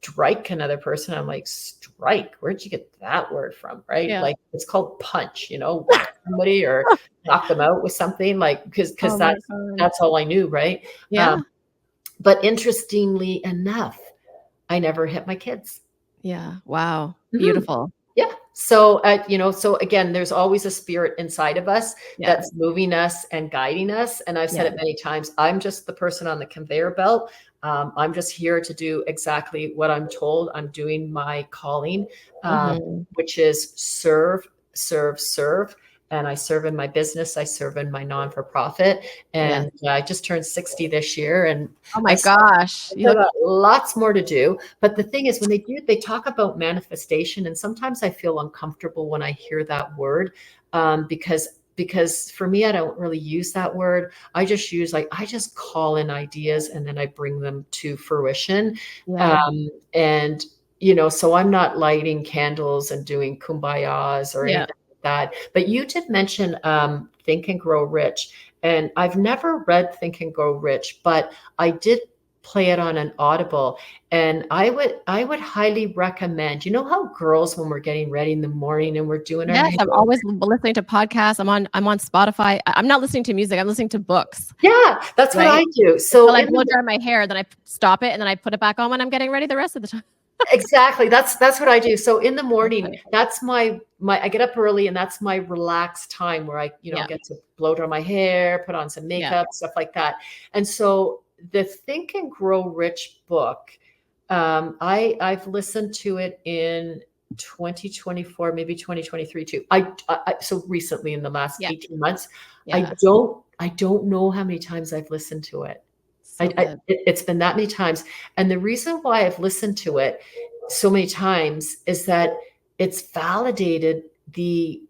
strike another person. I'm like, strike? Where'd you get that word from? Right? Yeah. Like, it's called punch, whack somebody or knock them out with something, like, because Oh my God. that's all I knew, right? Yeah. But interestingly enough, I never hit my kids. Yeah. Wow. Mhm. Beautiful. Yeah. So, so again, there's always a spirit inside of us Yeah. that's moving us and guiding us. And I've said Yeah. it many times, I'm just the person on the conveyor belt. I'm just here to do exactly what I'm told. I'm doing my calling, Mhm. which is serve, serve, serve. And I serve in my business. I serve in my non-for-profit. Yes. And I just turned 60 this year. And Oh I my gosh. You still look got lots more to do. But the thing is, when they talk about manifestation, and sometimes I feel uncomfortable when I hear that word, because for me, I don't really use that word. I just call in ideas and then I bring them to fruition. yeah. And so I'm not lighting candles and doing kumbayas or Yeah. anything like that. But you did mention Think and Grow Rich. And I've never read Think and Grow Rich, but I did play it on an Audible, and I would highly recommend. You know how girls, when we're getting ready in the morning and we're doing our Yes, hair, I'm always listening to podcasts. I'm on Spotify. I'm not listening to music. I'm listening to books, yeah, that's what right? I do. So So I blow dry my hair, then I stop it, and then I put it back on when I'm getting ready the rest of the time. exactly, that's what I do. So in the morning, Okay. that's my I get up early, and that's my relaxed time where I Yeah. get to blow dry my hair, put on some Yeah. makeup, stuff like that. And so the Think and Grow Rich book, I've listened to it in 2024, maybe 2023 too. So recently, in the last Yeah. 18 months, Yeah. I don't know how many times I've listened to it. So good. It's been that many times. And the reason why I've listened to it so many times is that it's validated the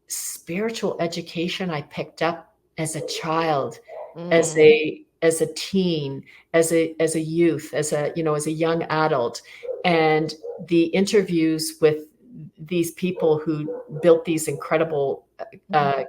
spiritual education I picked up as a child, as Mm. a teen, as a youth, as a young adult. And the interviews with these people who built these incredible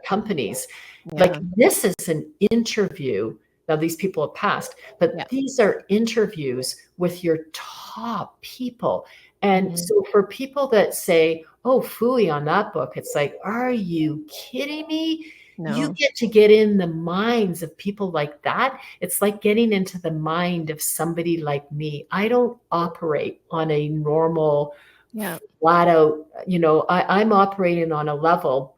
companies, Yeah. like, this is an interview. Now, these people have passed, but Yeah. these are interviews with your top people. And Mhm. so for people that say, oh, phooey on that book, it's like, are you kidding me? You No. get to get in the minds of people like that. It's like getting into the mind of somebody like me. I don't operate on a normal, Yeah. flat out, I'm operating on a level,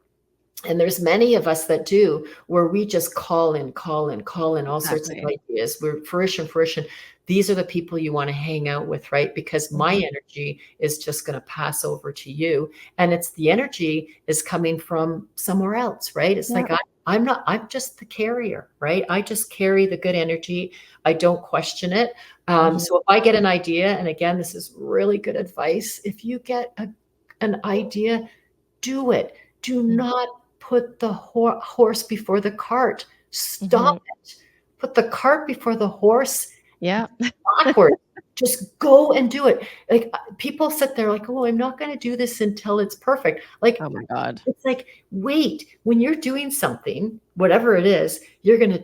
and there's many of us that do, where we just call in all sorts of Exactly. ideas. We're fruition. These are the people you want to hang out with, right? Because my Mhm. energy is just going to pass over to you. And it's the energy is coming from somewhere else, right? It's Yeah. like, I'm just the carrier, right? I just carry the good energy. I don't question it. Mhm. So if I get an idea, and again, this is really good advice, if you get an idea, do it. Do Mhm. not put the horse before the cart. Stop Mhm. it. Put the cart before the horse. Yeah. Backward. Just go and do it. Like, people sit there like, oh, I'm not going to do this until it's perfect. Like, Oh my God. it's like, wait, when you're doing something, whatever it is, you're gonna,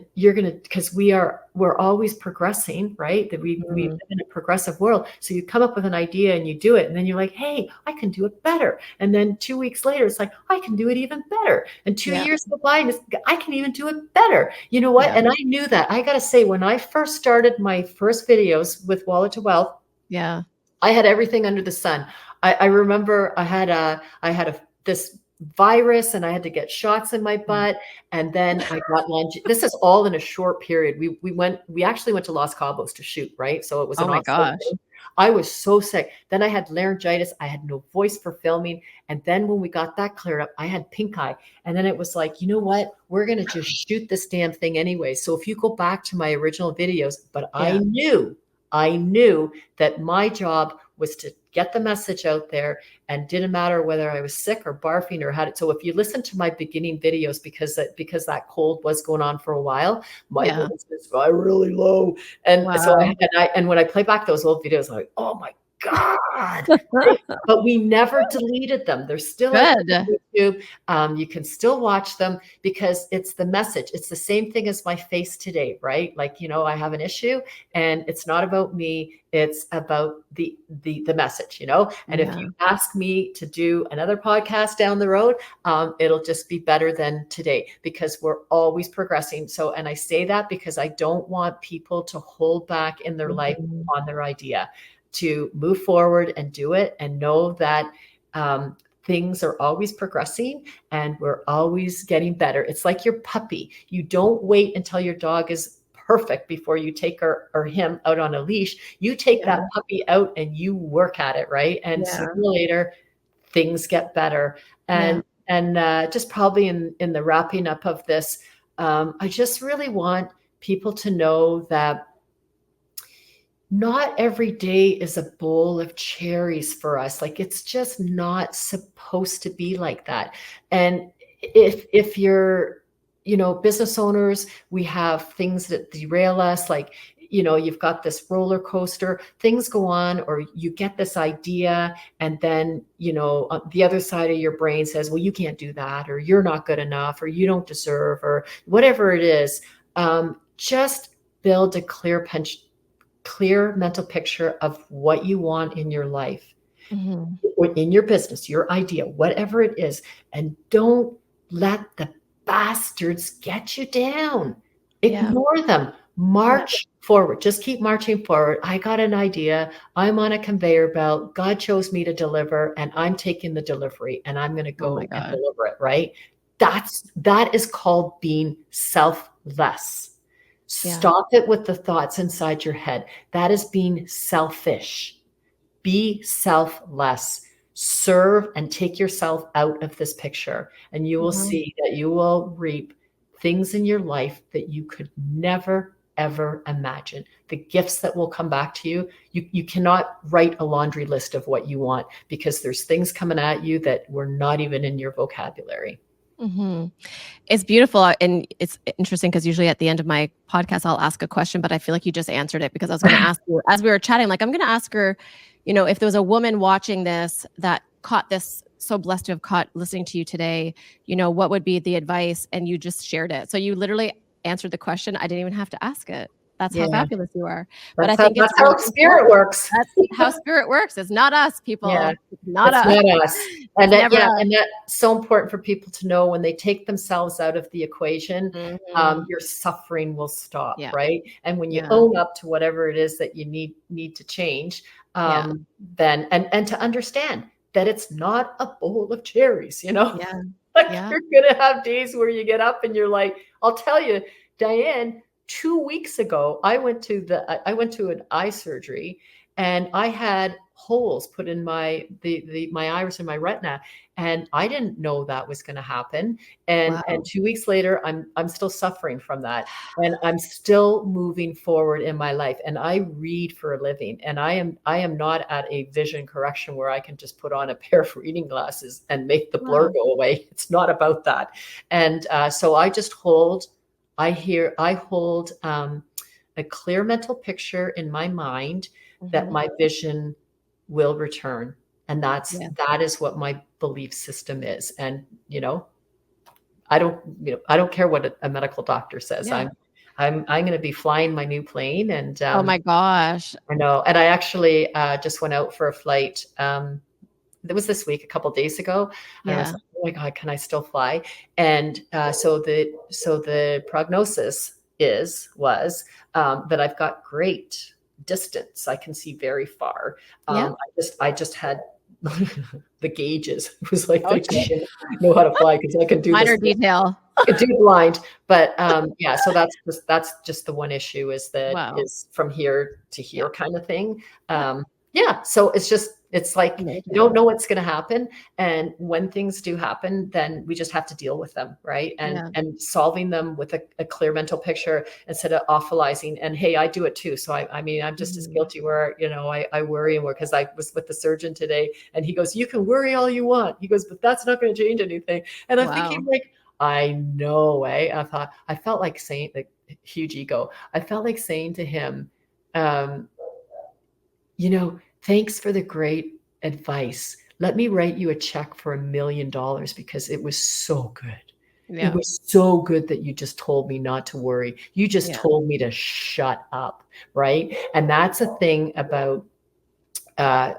because we're always progressing, right? That we Mhm. live in a progressive world. So you come up with an idea and you do it, and then you're like, hey, I can do it better. And then 2 weeks later, it's like, I can do it even better. And two Yeah. years go by, and I can even do it better. You know what? Yeah. And I knew that. I gotta say, when I first started my first videos with Wallet to Wealth, Yeah. I had everything under the sun. I remember I had this virus, and I had to get shots in my Mm. butt, and then I got this is all in a short period. We actually went to Los Cabos to shoot, right? So it was Oh an my offsite gosh. thing. I was so sick. Then I had laryngitis. I had no voice for filming. And then when we got that cleared up, I had pink eye. And then it was like, you know what? We're going to just shoot this damn thing anyway. So if you go back to my original videos, but Yeah. I knew that my job was to get the message out there, and didn't matter whether I was sick or barfing or had it. So if you listen to my beginning videos, because that cold was going on for a while, my voice is really low. And so Wow. and when I play back those old videos, I'm like, oh my God. But we never deleted them. They're still out Good. on YouTube. You can still watch them because it's the message. It's the same thing as my face today, right? Like, I have an issue and it's not about me. It's about the message, and if you ask me to do another podcast down the road, it'll just be better than today because we're always progressing. So, and I say that because I don't want people to hold back in their life on their idea, to move forward and do it and know that things are always progressing and we're always getting better. It's like your puppy. You don't wait until your dog is perfect before you take her or him out on a leash. You take that puppy out and you work at it, right? And sooner or later, things get better. And just probably in the wrapping up of this, I just really want people to know that not every day is a bowl of cherries for us. Like, it's just not supposed to be like that. And if you're, business owners, we have things that derail us. Like, you've got this roller coaster, things go on, or you get this idea. And then, the other side of your brain says, well, you can't do that, or you're not good enough, or you don't deserve, or whatever it is. Just build a clear mental picture of what you want in your life, or in your business, your idea, whatever it is. And don't let the bastards get you down. Ignore them. March forward. Just keep marching forward. I got an idea. I'm on a conveyor belt. God chose me to deliver, and I'm taking the delivery, and I'm going to go and deliver it, right? That is called being selfless. Stop it with the thoughts inside your head. That is being selfish. Be selfless. Serve and take yourself out of this picture, and you will see that you will reap things in your life that you could never, ever imagine. The gifts that will come back to you. You cannot write a laundry list of what you want, because there's things coming at you that were not even in your vocabulary. It's beautiful. And it's interesting because usually at the end of my podcast, I'll ask a question, but I feel like you just answered it, because I was going to ask you as we were chatting, like, I'm going to ask her, if there was a woman watching this that caught this, so blessed to have caught listening to you today, what would be the advice? And you just shared it. So you literally answered the question. I didn't even have to ask it. That's how fabulous you are. But I think that's how spirit works. That's how spirit works. It's not us, people. It's not us. And that's so important for people to know. When they take themselves out of the equation, your suffering will stop, right? And when you own up to whatever it is that you need to change, then and to understand that it's not a bowl of cherries, You're gonna have days where you get up and you're like, I'll tell you, Diane, 2 weeks ago, I went to an eye surgery, and I had holes put in my iris and my retina, and I didn't know that was going to happen. And 2 weeks later, I'm still suffering from that, and I'm still moving forward in my life. And I read for a living, and I am not at a vision correction where I can just put on a pair of reading glasses and make the blur go away. It's not about that. And so I just hold. I hold a clear mental picture in my mind that my vision will return. And that is what my belief system is. And, I don't care what a medical doctor says. I'm going to be flying my new plane. And oh my gosh. I know. And I actually just went out for a flight. It was this week, a couple of days ago. And I was like, oh my God, can I still fly? And so the prognosis was that I've got great distance. I can see very far. I just had the gauges. It was like, I didn't know how to fly because I could do minor detail. I could do blind, but so that's just the one issue is that is from here to here kind of thing. So it's just It's like you don't Amazing. know what's going to happen, and when things do happen, then we just have to deal with them, right? Yeah. And solving them with a clear mental picture instead of awfulizing. And hey, I do it too. So I mean, I'm just as Mhm. guilty where I worry, and because I was with the surgeon today, and he goes, "You can worry all you want." He goes, "But that's not going to change anything." And I'm thinking Wow. like, I know, eh? I felt like saying, like, huge ego. I felt like saying to him, um, thanks for the great advice. Let me write you a check for $1 million because it was so good. It Yeah. was so good that you just told me not to worry. You just Yeah. told me to shut up, right? And that's a thing about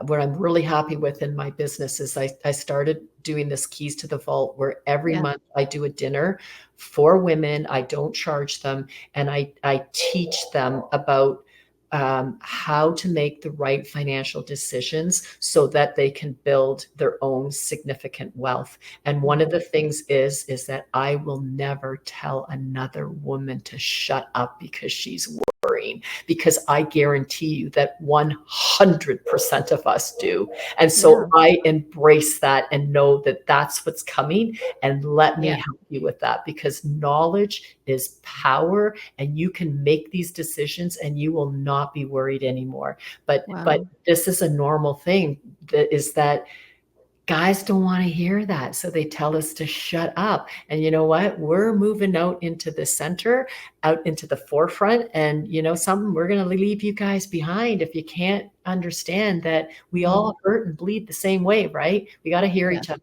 what I'm really happy with in my business is I started doing this Keys to the Vault where every Yeah. month I do a dinner for women. I don't charge them, and I teach them about how to make the right financial decisions so that they can build their own significant wealth. And one of the things is that I will never tell another woman to shut up because she's worrying, because I guarantee you that 100% of us do. And Yeah. so I embrace that and know that that's what's coming. And let me Yeah. help you with that, because knowledge is power, and you can make these decisions and you will not be worried anymore. But Wow. this is a normal thing, that is that guys don't want to hear that. So they tell us to shut up. And you know what? We're moving out into the center, out into the forefront. And something, we're going to leave you guys behind if you can't understand that we Mhm. all hurt and bleed the same way, right? We got to hear Yeah. each other.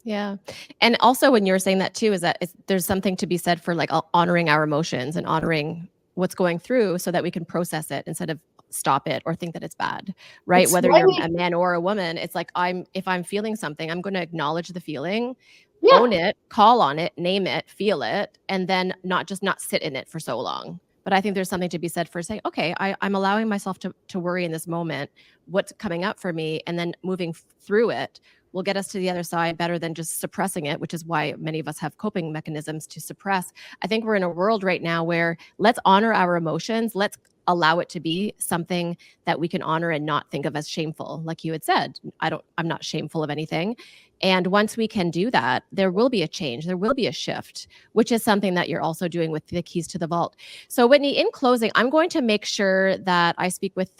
Yeah. And also when you're saying that too, is that there's something to be said for like honoring our emotions and honoring what's going through so that we can process it instead of stop it or think that it's bad, right? It's Whether you're right. a man or a woman, it's like if I'm feeling something, I'm going to acknowledge the feeling, Yeah. own it, call on it, name it, feel it, and then not sit in it for so long. But I think there's something to be said for saying, okay, I'm allowing myself to worry in this moment. What's coming up for me, and then moving through it will get us to the other side better than just suppressing it, which is why many of us have coping mechanisms to suppress. I think we're in a world right now where let's honor our emotions. Let's allow it to be something that we can honor and not think of as shameful. Like you had said, I'm not shameful of anything. And once we can do that, there will be a change, there will be a shift, which is something that you're also doing with the Keys to the Vault. So, Whitney, in closing, I'm going to make sure that I speak with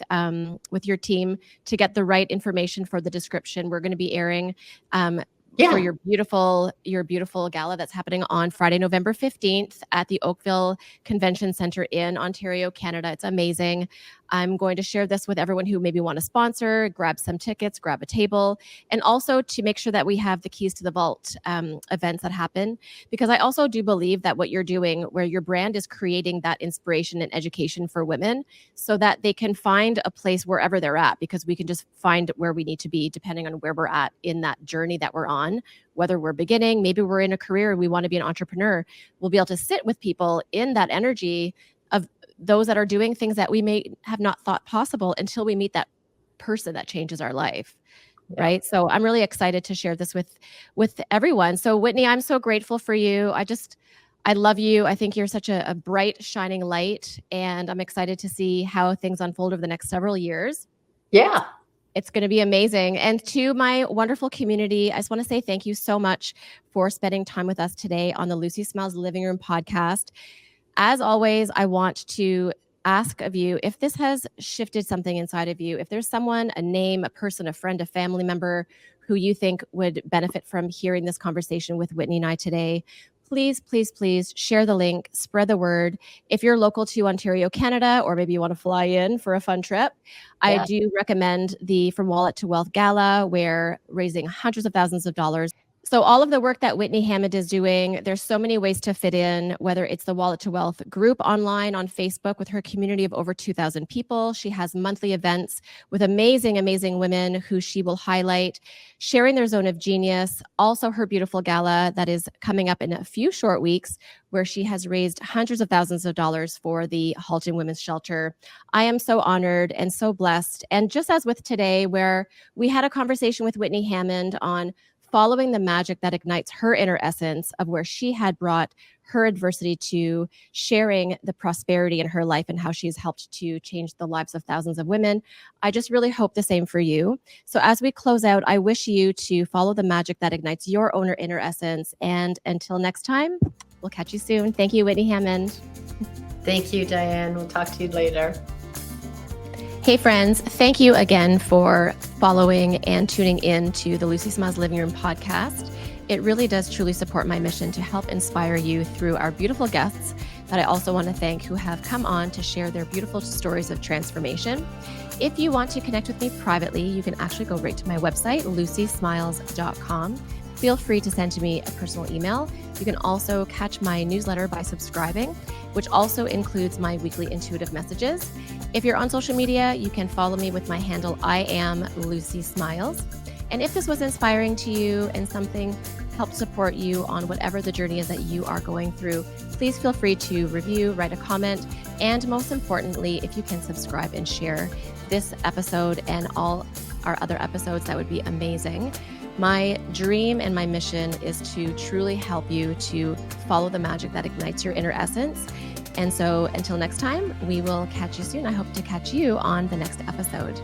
your team to get the right information for the description. We're going to be airing for Yeah. your beautiful gala that's happening on Friday, November 15th at the Oakville Convention Center in Ontario, Canada. It's amazing. I'm going to share this with everyone who maybe want to sponsor, grab some tickets, grab a table, and also to make sure that we have the Keys to the Vault events that happen. Because I also do believe that what you're doing, where your brand is creating that inspiration and education for women so that they can find a place wherever they're at, because we can just find where we need to be depending on where we're at in that journey that we're on, whether we're beginning, maybe we're in a career and we want to be an entrepreneur. We'll be able to sit with people in that energy of those that are doing things that we may have not thought possible until we meet that person that changes our life. Yeah. Right. So I'm really excited to share this with everyone. So Whitney, I'm so grateful for you. I love you. I think you're such a bright, shining light, and I'm excited to see how things unfold over the next several years. Yeah. It's going to be amazing. And to my wonderful community, I just want to say thank you so much for spending time with us today on the Lucy Smiles Living Room podcast. As always, I want to ask of you if this has shifted something inside of you, if there's someone, a name, a person, a friend, a family member who you think would benefit from hearing this conversation with Whitney and I today, please, please, please share the link, spread the word. If you're local to Ontario, Canada, or maybe you want to fly in for a fun trip, I Yeah. do recommend the From Wallet to Wealth Gala, where raising hundreds of thousands of dollars. So all of the work that Whitney Hammond is doing, there's so many ways to fit in, whether it's the Wallet to Wealth group online on Facebook with her community of over 2,000 people. She has monthly events with amazing, amazing women who she will highlight, sharing their zone of genius. Also her beautiful gala that is coming up in a few short weeks, where she has raised hundreds of thousands of dollars for the Halton Women's Shelter. I am so honored and so blessed. And just as with today, where we had a conversation with Whitney Hammond on following the magic that ignites her inner essence of where she had brought her adversity to, sharing the prosperity in her life and how she's helped to change the lives of thousands of women. I just really hope the same for you. So as we close out, I wish you to follow the magic that ignites your own inner essence. And until next time, we'll catch you soon. Thank you, Whitney Hammond. Thank you, Diane. We'll talk to you later. Hey friends, thank you again for following and tuning in to the Lucy Smiles Living Room podcast. It really does truly support my mission to help inspire you through our beautiful guests that I also want to thank who have come on to share their beautiful stories of transformation. If you want to connect with me privately, you can actually go right to my website, lucysmiles.com. Feel free to send to me a personal email. You can also catch my newsletter by subscribing, which also includes my weekly intuitive messages. If you're on social media, you can follow me with my handle, I am Lucy Smiles. And if this was inspiring to you and something helped support you on whatever the journey is that you are going through, please feel free to review, write a comment, and most importantly, if you can subscribe and share this episode and all our other episodes, that would be amazing. My dream and my mission is to truly help you to follow the magic that ignites your inner essence. And so until next time, we will catch you soon. I hope to catch you on the next episode.